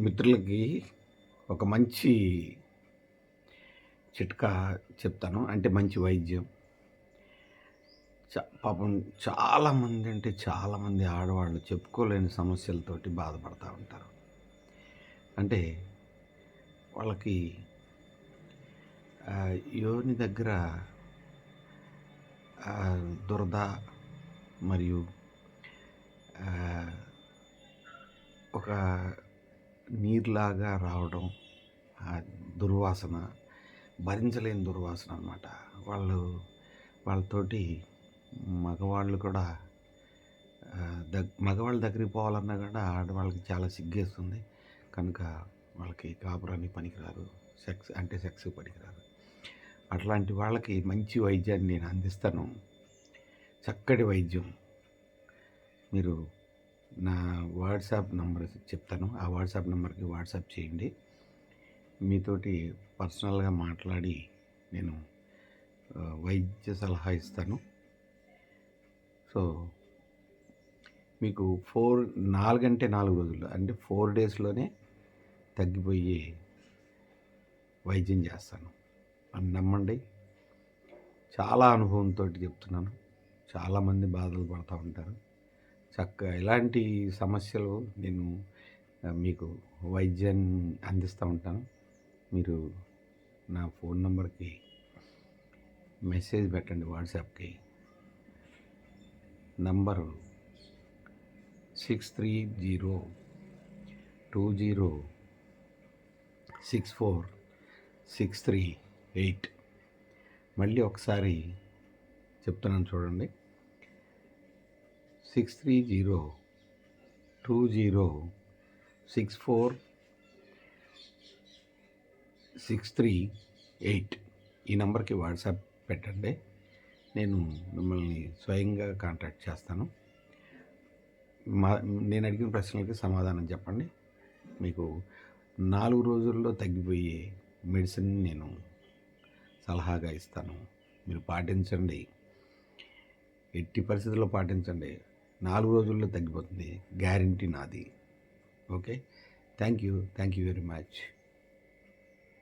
మిత్రులకి ఒక మంచి చిట్కా చెప్తాను. అంటే మంచి వైద్యం. పాపం చాలామంది అంటే చాలామంది ఆడవాళ్ళు చెప్పుకోలేని సమస్యలతోటి బాధపడతా ఉంటారు. అంటే వాళ్ళకి యోని దగ్గర దురద మరియు ఒక నీరులాగా రావడం, దుర్వాసన, భరించలేని దుర్వాసన అనమాట. వాళ్ళతోటి మగవాళ్ళు కూడా మగవాళ్ళ దగ్గరికి పోవాలన్నా కూడా ఆడవాళ్ళకి చాలా సిగ్గేస్తుంది. కనుక వాళ్ళకి కాపురానికి పనికిరారు, సెక్స్ పనికిరారు. అట్లాంటి వాళ్ళకి మంచి వైద్యాన్ని నేను అందిస్తాను. చక్కటి వైద్యం. మీరు నా వాట్సాప్ నంబర్ చెప్తాను. ఆ వాట్సాప్ నెంబర్కి వాట్సాప్ చేయండి. మీతోటి పర్సనల్గా మాట్లాడి నేను వైద్య సలహా ఇస్తాను. సో మీకు 4 అంటే 4 రోజుల్లో, అంటే 4 డేస్లోనే తగ్గిపోయి వైద్యం చేస్తాను అని నమ్మండి. చాలా అనుభవంతో చెప్తున్నాను. చాలామంది బాధలు పడుతూ ఉంటారు. ఇలాంటి సమస్యలు నేను మీకు వైద్యాన్ని అందిస్తూ ఉంటాను. మీరు నా ఫోన్ నెంబర్కి మెసేజ్ పెట్టండి. వాట్సాప్కి నంబరు 6302064638. మళ్ళీ ఒకసారి చెప్తున్నాను చూడండి. 6302064638. ఈ నెంబర్కి వాట్సాప్ పెట్టండి. నేను మిమ్మల్ని స్వయంగా కాంటాక్ట్ చేస్తాను. నేను అడిగిన ప్రశ్నలకి సమాధానం చెప్పండి. మీకు 4 రోజుల్లో తగ్గిపోయే మెడిసిన్ నేను సలహాగా ఇస్తాను. మీరు పాటించండి. ఎట్టి పరిస్థితుల్లో పాటించండి. 4 రోజుల్లో తగ్గిపోతుంది. గ్యారంటీ నాది. Okay. Thank you very much.